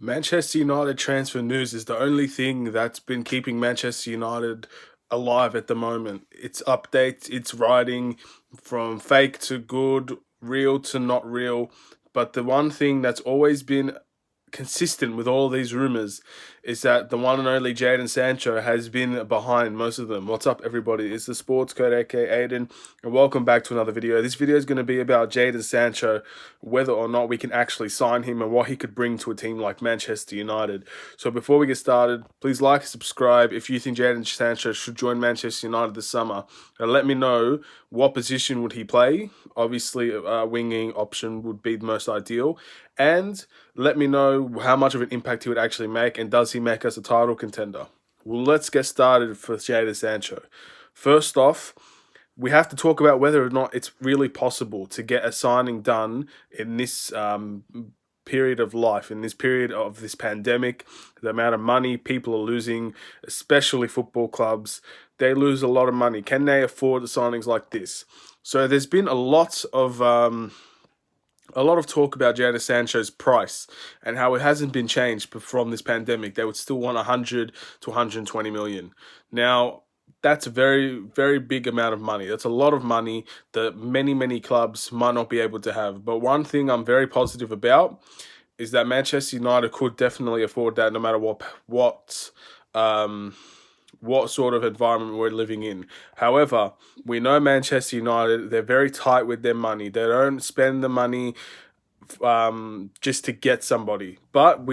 Manchester United transfer news is the only thing that's been keeping Manchester United alive at the moment. It's updates, it's writing from fake to good, real to not real. But the one thing that's always been consistent with all these rumors is that the one and only Jadon Sancho has been behind most of them. What's up, everybody? It's the Sports Code, aka Aiden, and welcome back to another video. This video is going to be about Jadon Sancho, whether or not we can actually sign him and what he could bring to a team like Manchester United. So before we get started, please like and subscribe if you think Jadon Sancho should join Manchester United this summer. And let me know what position would he play. Obviously, a winging option would be the most ideal. And let me know how much of an impact he would actually make, and does he make us a title contender? Well, let's get started for Jadon Sancho. First off, we have to talk about whether or not it's really possible to get a signing done in this period of life, in this period of this pandemic. The amount of money people are losing, especially football clubs, they lose a lot of money. Can they afford signings like this? So there's been a lot of talk about Jadon Sancho's price and how it hasn't been changed from this pandemic. They would still want 100 to 120 million. Now, that's a very, very big amount of money. That's a lot of money that many clubs might not be able to have. But one thing I'm very positive about is that Manchester United could definitely afford that, no matter what sort of environment we're living in. However, we know Manchester United, they're very tight with their money. They don't spend the money just to get somebody, but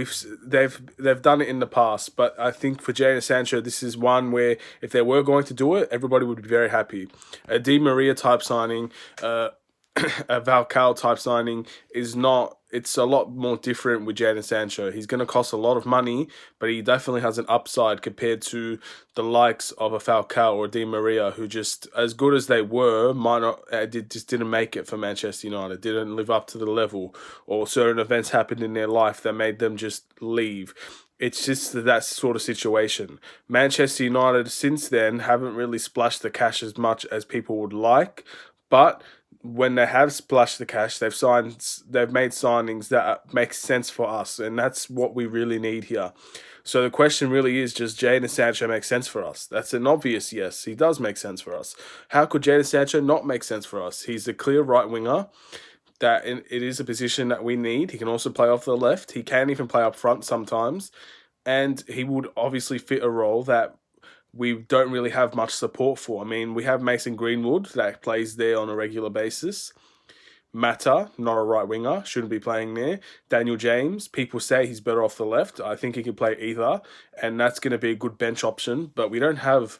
they've done it in the past. But I think for Jadon Sancho, this is one where if they were going to do it, everybody would be very happy. A Di Maria type signing, a Valcal type signing is not. It's a lot more different with Jadon Sancho. He's going to cost a lot of money, but he definitely has an upside compared to the likes of a Falcao or Di Maria, who, just as good as they were, might not just didn't make it for Manchester United. Didn't live up to the level, or certain events happened in their life that made them just leave. It's just that sort of situation. Manchester United since then haven't really splashed the cash as much as people would like, but when they have splashed the cash, they've made signings that make sense for us, and that's what we really need here. So the question really is, does Jadon Sancho make sense for us? That's an obvious yes. He does make sense for us. How could Jadon Sancho not make sense for us? He's a clear right winger. It is a position that we need. He can also play off the left. He can even play up front sometimes, and he would obviously fit a role that we don't really have much support for. I mean, we have Mason Greenwood that plays there on a regular basis. Mata, not a right winger, shouldn't be playing there. Daniel James, people say he's better off the left. I think he can play either, and that's going to be a good bench option. But we don't have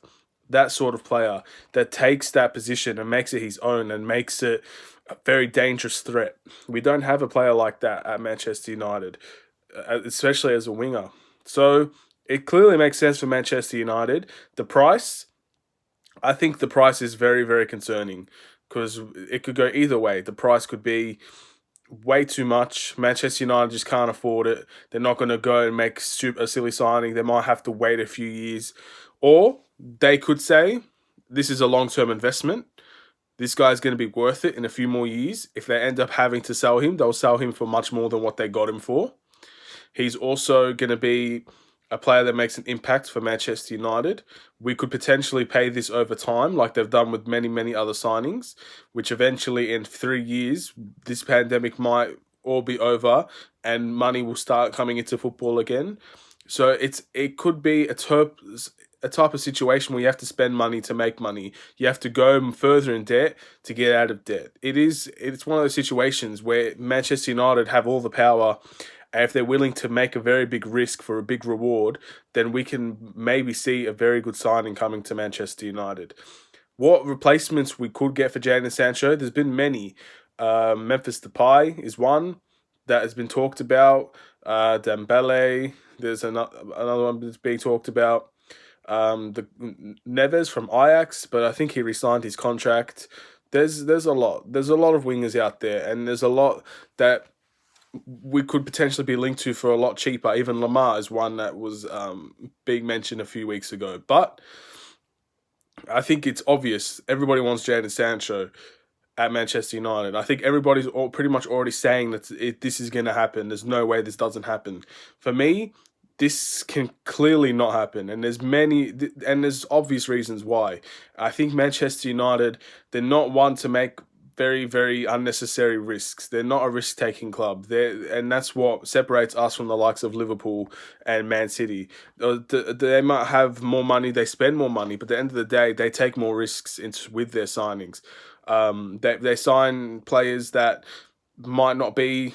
that sort of player that takes that position and makes it his own and makes it a very dangerous threat. We don't have a player like that at Manchester United, especially as a winger. So it clearly makes sense for Manchester United. The price, I think the price is very concerning, because it could go either way. The price could be way too much. Manchester United just can't afford it. They're not going to go and make a silly signing. They might have to wait a few years. Or they could say, this is a long-term investment. This guy's going to be worth it in a few more years. If they end up having to sell him, they'll sell him for much more than what they got him for. He's also going to be a player that makes an impact for Manchester United. We could potentially pay this over time, like they've done with many other signings, which eventually in 3 years, this pandemic might all be over and money will start coming into football again. So it could be a type of situation where you have to spend money to make money. You have to go further in debt to get out of debt. It's one of those situations where Manchester United have all the power, and if they're willing to make a very big risk for a big reward, then we can maybe see a very good signing coming to Manchester United. What replacements we could get for Jadon Sancho? There's been many. Memphis Depay is one that has been talked about. Dembele, there's another one that's being talked about. The Neves from Ajax, but I think he resigned his contract. There's a lot. There's a lot of wingers out there, and there's a lot that we could potentially be linked to for a lot cheaper. Even Lamar is one that was being mentioned a few weeks ago. But I think it's obvious. Everybody wants Jadon Sancho. at Manchester United. I think everybody's pretty much already saying that this is going to happen. There's no way this doesn't happen. For me, this can clearly not happen, and there's obvious reasons why. I think Manchester United, they're not one to make very, very unnecessary risks. They're not a risk-taking club. And that's what separates us from the likes of Liverpool and Man City. They might have more money, they spend more money, but at the end of the day, they take more risks with their signings. They sign players that might not be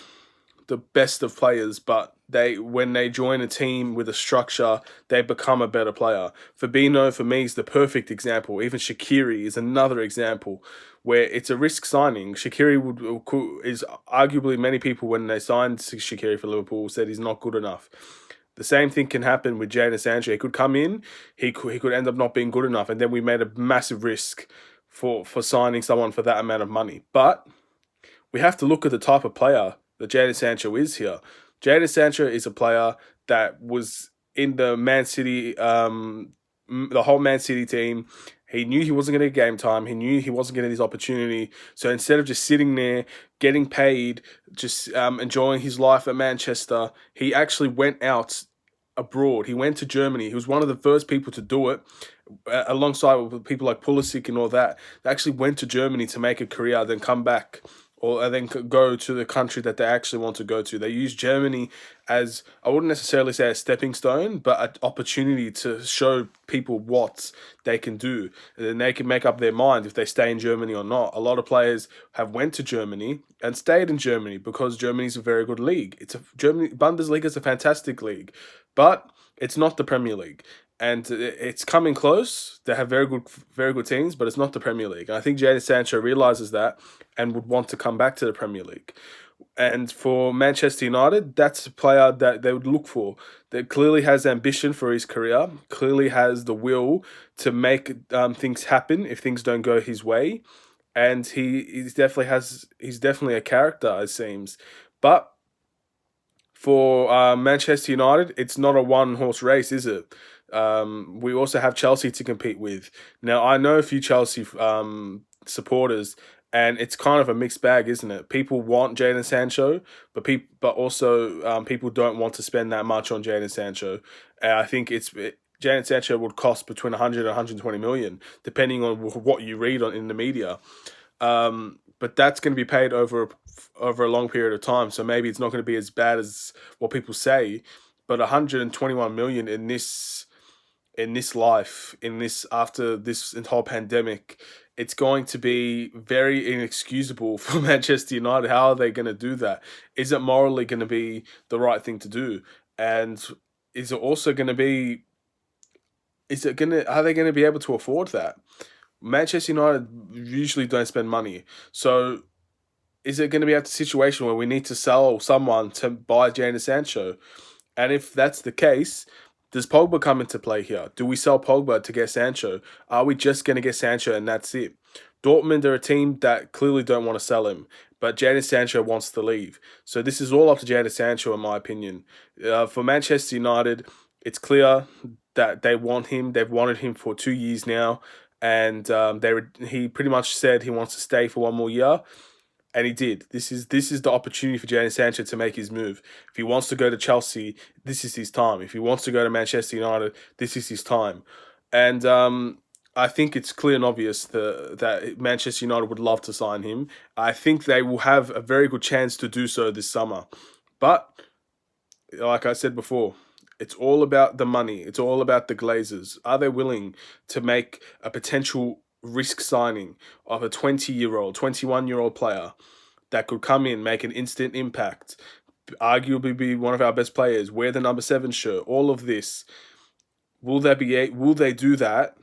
the best of players, but when they join a team with a structure, they become a better player. Fabinho, for me, is the perfect example. Even Shaqiri is another example where it's a risk signing. Shaqiri is arguably, many people when they signed Shaqiri for Liverpool said he's not good enough. The same thing can happen with Jadon Sancho. He could come in, he could end up not being good enough, and then we made a massive risk for signing someone for that amount of money. But we have to look at the type of player that Jadon Sancho is here. Jadon Sancho is a player that was in the Man City, the whole Man City team. He knew he wasn't going to get game time. He knew he wasn't getting his opportunity. So instead of just sitting there, getting paid, just enjoying his life at Manchester, he actually went out abroad. He went to Germany. He was one of the first people to do it, alongside with people like Pulisic and all that. They actually went to Germany to make a career, then come back, or then go to the country that they actually want to go to. They use Germany as, I wouldn't necessarily say a stepping stone, but an opportunity to show people what they can do. And then they can make up their mind if they stay in Germany or not. A lot of players have went to Germany and stayed in Germany because Germany's a very good league. Bundesliga is a fantastic league, but it's not the Premier League. And it's coming close. They have very good teams, but it's not the Premier League. And I think Jadon Sancho realizes that and would want to come back to the Premier League. And for Manchester United, that's a player that they would look for. That clearly has ambition for his career, clearly has the will to make things happen if things don't go his way. And he's definitely a character, it seems. But for Manchester United, it's not a one-horse race, is it? We also have Chelsea to compete with. Now, I know a few Chelsea supporters, and it's kind of a mixed bag, isn't it? People want Jadon Sancho, but also people don't want to spend that much on Jadon Sancho. And I think Jadon Sancho would cost between 100 and 120 million, depending on what you read in the media. But that's going to be paid over a long period of time, so maybe it's not going to be as bad as what people say. But 121 million in this life, after this whole pandemic, it's going to be very inexcusable for Manchester United. How are they going to do that? Is it morally going to be the right thing to do? And is it also going to be? Are they going to be able to afford that? Manchester United usually don't spend money, so is it going to be at the situation where we need to sell someone to buy Jadon Sancho? And if that's the case, does Pogba come into play here? Do we sell Pogba to get Sancho? Are we just going to get Sancho and that's it? Dortmund are a team that clearly don't want to sell him, but Jadon Sancho wants to leave. So this is all up to Jadon Sancho, in my opinion. For Manchester United, it's clear that they want him. They've wanted him for 2 years now, and he pretty much said he wants to stay for one more year. And he did. This is the opportunity for Jadon Sancho to make his move. If he wants to go to Chelsea, this is his time. If he wants to go to Manchester United, this is his time. And I think it's clear and obvious that Manchester United would love to sign him. I think they will have a very good chance to do so this summer. But, like I said before, it's all about the money. It's all about the Glazers. Are they willing to make a potential risk signing of a 20-year-old, 21-year-old player that could come in, make an instant impact, arguably be one of our best players, wear the number 7 shirt, all of this? Will they do that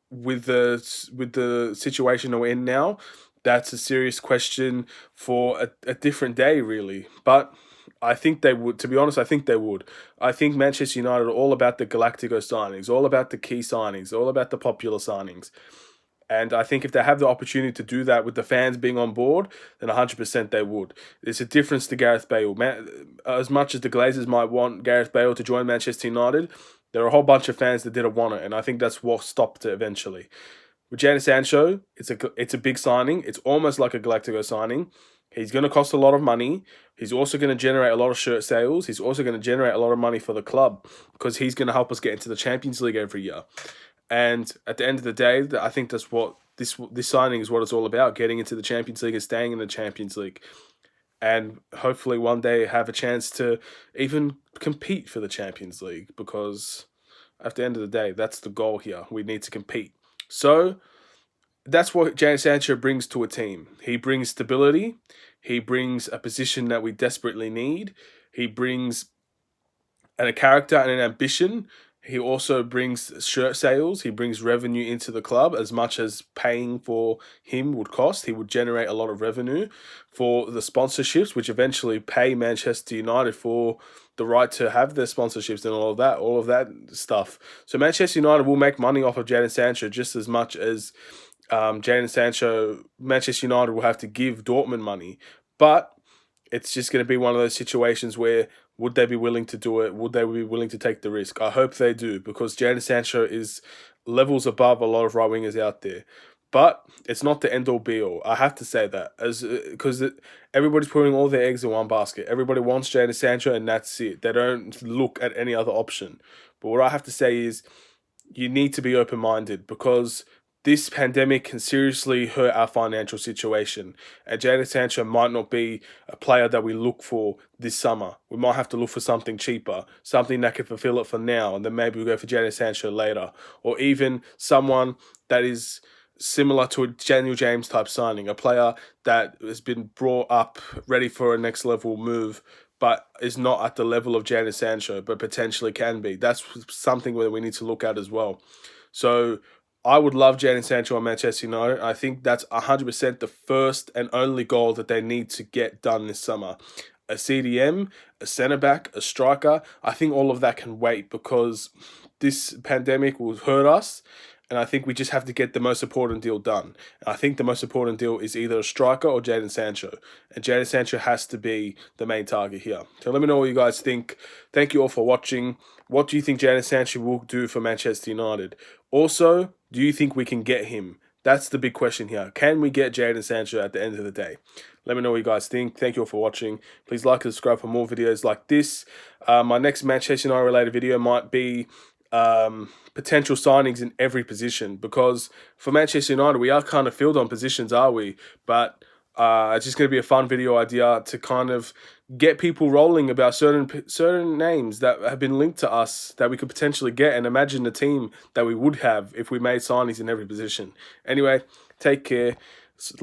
with the situation that we're in now? That's a serious question for a different day, really. But I think they would. To be honest, I think they would. I think Manchester United are all about the Galactico signings, all about the key signings, all about the popular signings. And I think if they have the opportunity to do that with the fans being on board, then 100% they would. There's a difference to Gareth Bale. As much as the Glazers might want Gareth Bale to join Manchester United, there are a whole bunch of fans that didn't want it, and I think that's what stopped it eventually. With Jadon Sancho, it's a big signing. It's almost like a Galactico signing. He's going to cost a lot of money. He's also going to generate a lot of shirt sales. He's also going to generate a lot of money for the club because he's going to help us get into the Champions League every year. And at the end of the day, I think that's what this signing is what it's all about: getting into the Champions League and staying in the Champions League, and hopefully one day have a chance to even compete for the Champions League. Because at the end of the day, that's the goal here. We need to compete. So that's what Jadon Sancho brings to a team. He brings stability. He brings a position that we desperately need. He brings a character and an ambition. He also brings shirt sales. He brings revenue into the club. As much as paying for him would cost, he would generate a lot of revenue for the sponsorships, which eventually pay Manchester United for the right to have their sponsorships and all of that stuff. So Manchester United will make money off of Jadon Sancho just as much as Jadon Sancho. Manchester United will have to give Dortmund money, but it's just going to be one of those situations where would they be willing to do it? Would they be willing to take the risk? I hope they do, because Jadon Sancho is levels above a lot of right wingers out there. But it's not the end all be all. I have to say that, as because everybody's putting all their eggs in one basket. Everybody wants Jadon Sancho, and that's it. They don't look at any other option. But what I have to say is, you need to be open minded, because this pandemic can seriously hurt our financial situation. And Jadon Sancho might not be a player that we look for this summer. We might have to look for something cheaper, something that can fulfill it for now, and then maybe we'll go for Jadon Sancho later. Or even someone that is similar to a Daniel James type signing, a player that has been brought up ready for a next level move, but is not at the level of Jadon Sancho, but potentially can be. That's something that we need to look at as well. So I would love Jadon Sancho on Manchester United. I think that's 100% the first and only goal that they need to get done this summer. A CDM, a centre-back, a striker, I think all of that can wait, because this pandemic will hurt us, and I think we just have to get the most important deal done. I think the most important deal is either a striker or Jadon Sancho. And Jadon Sancho has to be the main target here. So let me know what you guys think. Thank you all for watching. What do you think Jadon Sancho will do for Manchester United? Also, do you think we can get him? That's the big question here. Can we get Jadon Sancho at the end of the day? Let me know what you guys think. Thank you all for watching. Please like and subscribe for more videos like this. My next Manchester United related video might be potential signings in every position, because for Manchester United, we are kind of filled on positions, are we? But it's just going to be a fun video idea to kind of get people rolling about certain names that have been linked to us that we could potentially get, and imagine the team that we would have if we made signings in every position. Anyway, take care.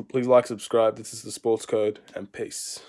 Please like, subscribe. This is the Sports Code, and peace.